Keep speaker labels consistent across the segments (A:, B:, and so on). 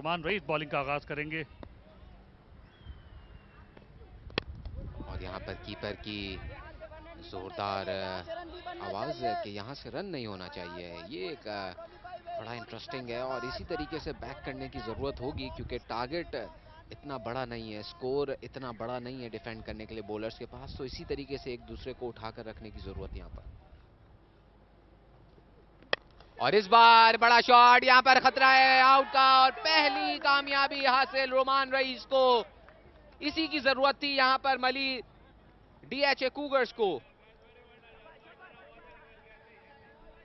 A: रुमान rice bowling का आगाज करेंगे।
B: और यहाँ पर कीपर की जोरदार आवाज है कि यहाँ से रन नहीं होना चाहिए। ये एक बड़ा इंटरेस्टिंग है और इसी तरीके से बैक करने की जरूरत होगी क्योंकि टारगेट इतना बड़ा नहीं है, स्कोर इतना बड़ा नहीं है डिफेंड करने के लिए बॉलर्स के पास, तो इसी तरीके से एक दूसरे को उठाकर रखने की जरूरत यहाँ पर। और इस बार बड़ा शॉट, यहाँ पर खतरा है आउट का और पहली कामयाबी हासिल रोमान रईस को। इसी की जरूरत थी यहाँ पर मली डीएचए कूगर्स को।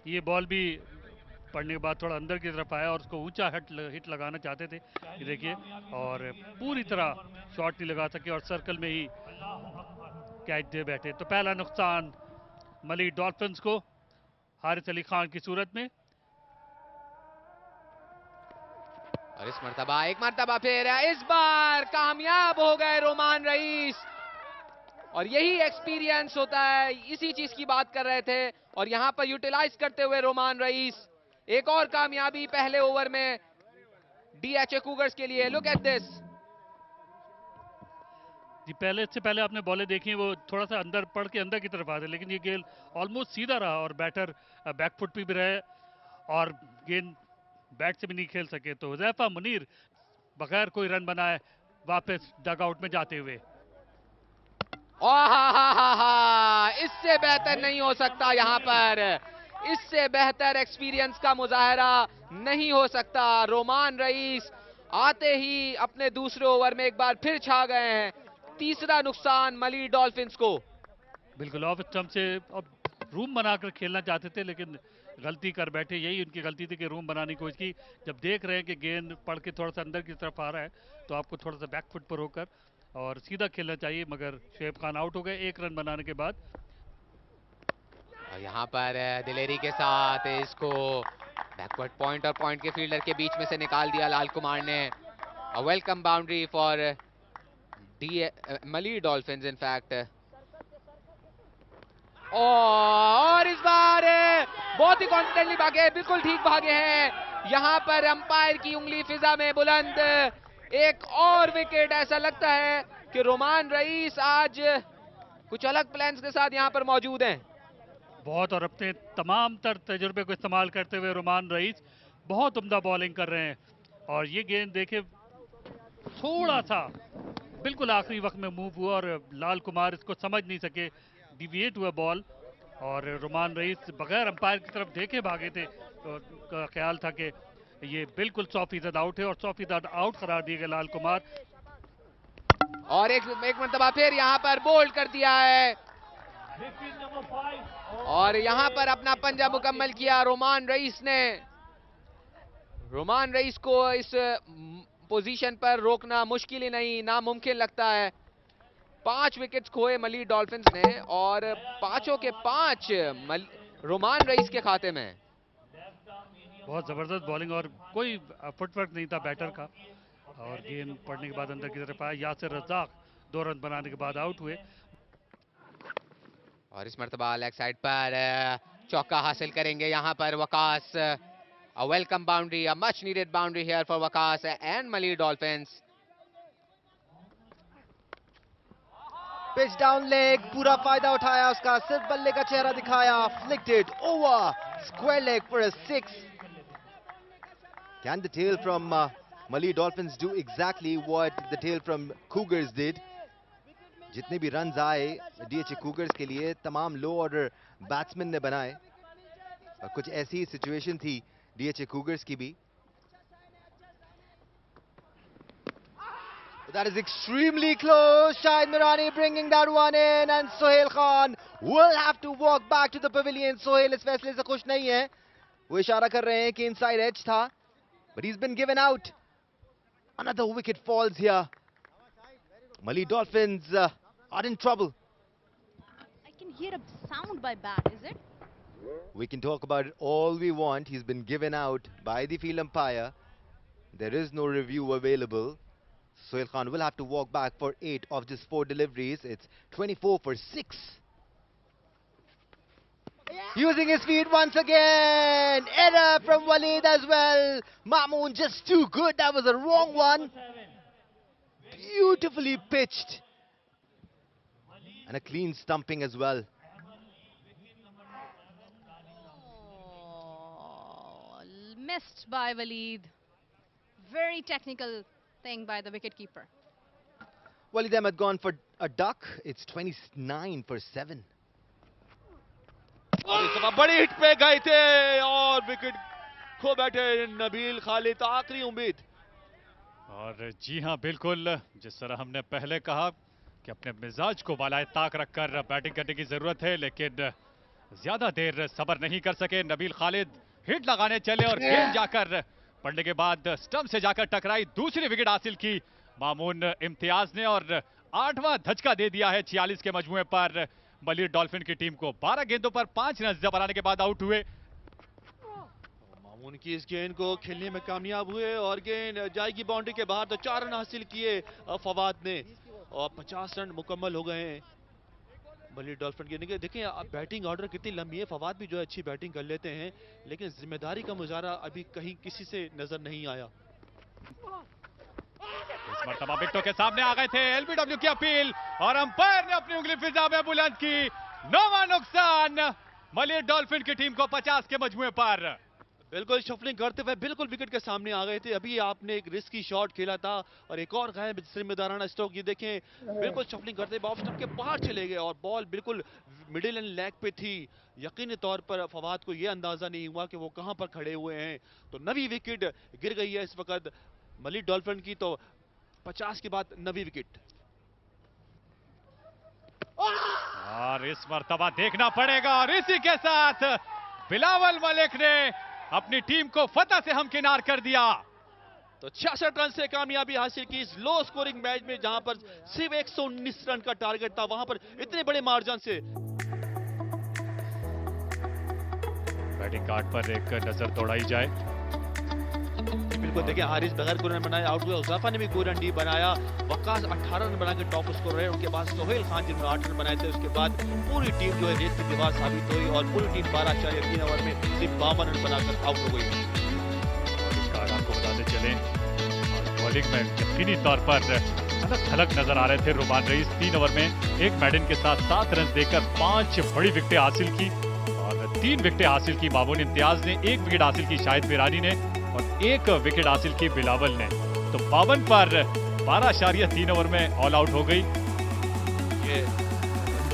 A: ये बॉल भी पड़ने के बाद थोड़ा अंदर की तरफ आया और उसको ऊंचा हिट लगाना चाहते थे, ये देखिए, और पूरी तरह शॉट नहीं लगा सके और सर्कल में ही कैच दे बैठे। तो पहला नुकसान मली डॉल्फिन्स को हारिस अली खान की सूरत में।
B: और इस मर्तबा एक मर्तबा फिर इस बार कामयाब हो गए रोमान रईस, और यही एक्सपीरियंस होता है, इसी चीज की बात कर रहे थे और यहां पर यूटिलाइज करते हुए रोमान रईस एक और कामयाबी पहले ओवर में डीएचए कूगर्स के लिए। लुक एट दिस
A: जी, इससे पहले आपने बॉलें देखी, वो थोड़ा सा अंदर पड़ के अंदर की तरफ आते, लेकिन ये गेंद ऑलमोस्ट सीधा रहा और बैटर बैकफुट पे भी रहे और गेंद बैट से भी नहीं खेल सके। तो हुज़ैफा मुनीर बगैर कोई रन बनाए वापस डग आउट में जाते हुए।
B: इससे बेहतर नहीं हो सकता, यहां पर इससे बेहतर एक्सपीरियंस का मुजाहरा नहीं हो सकता। रोमान रईस आते ही अपने दूसरे ओवर में एक बार फिर छा गए हैं। तीसरा नुकसान मली डॉल्फिन्स को।
A: बिल्कुल ऑफ स्टंप से अब रूम बनाकर खेलना चाहते थे, लेकिन गलती कर बैठे। यही उनकी गलती थी कि रूम बनाने की कोशिश की। जब देख रहे हैं कि गेंद पड़ के थोड़ा सा अंदर की तरफ आ रहा है, तो आपको थोड़ा सा बैक फुट पर होकर और सीधा खेलना चाहिए, मगर शुएब खान आउट हो गए एक रन बनाने के बाद।
B: और यहाँ पर दिलेरी के साथ इसको बैकवर्ड पॉइंट और पॉइंट के फील्डर के बीच में से निकाल दिया लाल कुमार ने। वेलकम बाउंड्री फॉर डी मली डॉल्फिन्स इन फैक्ट। और इस बार बहुत ही कॉन्फिडेंटली भागे, बिल्कुल ठीक भागे हैं। यहां पर अंपायर की उंगली फिजा में बुलंद, एक और विकेट। ऐसा लगता है कि रोमान रईस आज कुछ अलग प्लान्स के साथ यहां पर मौजूद हैं।
A: बहुत, और अपने तमाम तर तजुर्बे को इस्तेमाल करते हुए रोमान रईस बहुत उम्दा बॉलिंग कर रहे हैं। और ये गेंद देखे थोड़ा सा बिल्कुल आखिरी वक्त में मूव हुआ और लाल कुमार इसको समझ नहीं सके, डिविएट हुआ बॉल, और रोमान रईस बगैर अंपायर की तरफ देखे भागे थे। तो का ख्याल था कि ये बिल्कुल 100% आउट है और 100% आउट करार दिए गए लाल कुमार।
B: और एक मरतबा फिर यहां पर बोल्ड कर दिया है और यहां पर अपना पंजा मुकम्मल किया रोमान रईस ने। रोमान रईस को इस पोजीशन पर रोकना मुश्किल ही नहीं, नामुमकिन लगता है। 5 विकेट्स खोए मली डॉल्फिन्स ने और पांचों के 5 रोमान रईस के खाते में।
A: बहुत जबरदस्त बॉलिंग और कोई फुटवर्क नहीं था बैटर का, और गेंद पड़ने के बाद अंदर की तरफ आया। यासिर रज़ाक 2 रन बनाने के बाद आउट हुए।
B: और इस मरतबा लेग साइड पर चौका हासिल करेंगे यहां पर Waqas. A welcome boundary, a much needed boundary here for Waqas and Mali Dolphins.
C: Pitch down leg, पूरा फायदा उठाया उसका, सिर्फ बल्ले का चेहरा दिखाया, flicked it over square leg for a 6. Can the tail from Mali Dolphins do exactly what the tail from Cougars did? जितने भी रन्स आए डीएचए कूगर्स के लिए तमाम लो ऑर्डर बैट्समैन ने बनाए, और कुछ ऐसी सिचुएशन थी डीएचए कूगर्स की भी। That is extremely close. Shahid Mirani bringing that one in, and Sohail Khan will have to walk back to the pavilion. Sohail इस फैसले से खुश नहीं है, वो इशारा कर रहे हैं कि inside edge था, but he's been given out. Another wicket falls here. Mali Dolphins are in trouble.
D: I can hear a sound by bat, is it?
C: We can talk about it all we want. He's been given out by the field umpire. There is no review available. Sohail Khan will have to walk back for 8 of just 4 deliveries. It's 24 for 6. Using his feet once again. Error from Waleed as well. Mamoon just too good. That was a wrong one. Beautifully pitched. And a clean stumping as well.
D: Oh, missed by Waleed. Very technical thing by the wicketkeeper.
C: Waleed Ahmed gone for a duck. It's 29 for 7.
E: और इस दफा बड़ी hit पे गए थे और wicket खो बैठे नबील खालिद, आखिरी उम्मीद।
A: और जी हां, बिल्कुल जिस तरह हमने पहले कहा कि अपने मिजाज को बालाए ताक रखकर बैटिंग करने की जरूरत है, लेकिन ज्यादा देर सब्र नहीं कर सके। नबील खालिद हिट लगाने चले और गेंद जाकर पड़ने के बाद स्टंप से जाकर टकराई। दूसरी विकेट हासिल की मामून इम्तियाज ने और 8वां धचका दे दिया है 46 के मजमुए पर मलिर डॉल्फिन की टीम को। 12 गेंदों पर 5 रन बनाने के बाद आउट हुए।
E: मामून की इस गेंद को खेलने में कामयाब हुए और गेंद जाएगी बाउंड्री के बाहर। तो 4 रन हासिल किए फवाद ने और 50 रन मुकम्मल हो गए हैं मलिर डॉल्फिन के। देखिए अब बैटिंग ऑर्डर कितनी लंबी है। फवाद भी जो है अच्छी बैटिंग कर लेते हैं, लेकिन जिम्मेदारी का मुजाहरा अभी कहीं किसी से नजर नहीं आया।
A: इस मरतबा विकेटों के सामने आ गए थे। एलबीडब्ल्यू की अपील और अंपायर ने अपनी उंगली फिजा में बुलंद की। 9वां नुकसान मलिर डॉल्फिन की टीम को 50 के मजमुए पर।
E: बिल्कुल शफलिंग करते हुए बिल्कुल विकेट के सामने आ गए थे। अभी आपने एक रिस्की शॉट खेला था और एक और गैर जिम्मेदाराना स्ट्रोक। ये देखें बिल्कुल शफलिंग करते हुए ऑफ स्टंप के बाहर चले गए और बॉल बिल्कुल मिडिल एंड लेग पे थी। यकीनी तौर पर फवाद को यह अंदाजा नहीं हुआ कि वो कहां पर खड़े हुए हैं। तो नवी विकेट गिर गई है इस वक्त मलिर डॉल्फिन की। तो 50 के बाद नवी विकेट।
A: और इस मरतबा देखना पड़ेगा और इसी के साथ बिलावल मलिक ने अपनी टीम को फतह से हमकिनार कर दिया।
E: तो 66 रन से कामयाबी हासिल की इस लो स्कोरिंग मैच में, जहां पर सिर्फ 119 रन का टारगेट था, वहां पर इतने बड़े मार्जिन से।
A: बैटिंग कार्ड पर एक नजर दौड़ाई जाए।
E: बिल्कुल देखिए हारिस बगैर कोई रन बनाए आउट हुए। उजाफा ने भी कोई रन नहीं बनाया। वक्कास 18 रन बनाकर टॉप स्कोर रहे। उनके बाद सोहेल खान जिन्होंने 8 रन बनाए थे। उसके बाद पूरी टीम जो है रेत की दीवार साबित हुई और पूरी टीम 12.3 ओवर में सिर्फ 52 रन बनाकर आउट हो गई।
A: बॉलिंग कार्ड आपको बताते चले और बॉलिंग में यकीनी तौर पर अलग थलग नजर आ रहे थे रुमान रईस। 3 ओवर में एक मैडन के साथ 7 रन देकर 5 बड़ी विकेटें हासिल की और 3 विकेटें हासिल की मामून इम्तियाज ने, 1 विकेट हासिल की शाहिद बिरानी ने और 1 विकेट हासिल की बिलावल ने। तो 52 पर 12.3 ओवर में ऑल आउट हो गई।
E: ये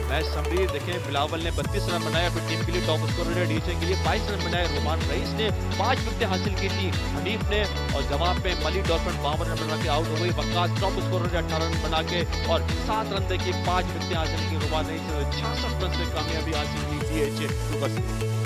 E: मैच समरी देखें, बिलावल ने 32 रन बनाए अपनी टीम के लिए, टॉप स्कोरर है। डीजे के लिए 22 रन बनाए। रोमान रईस ने 5 विकेटें हासिल की थी हनीफ ने और जवाब में मलिर डॉल्फिन 52 रन बना के आउट हो गई। वक्कास टॉप स्कोरर है 18 रन बना के और 7 रन देके 5 विकेटें हासिल की। रोमान रईस ने 66 रन से कामयाबी हासिल की DH सुपर से।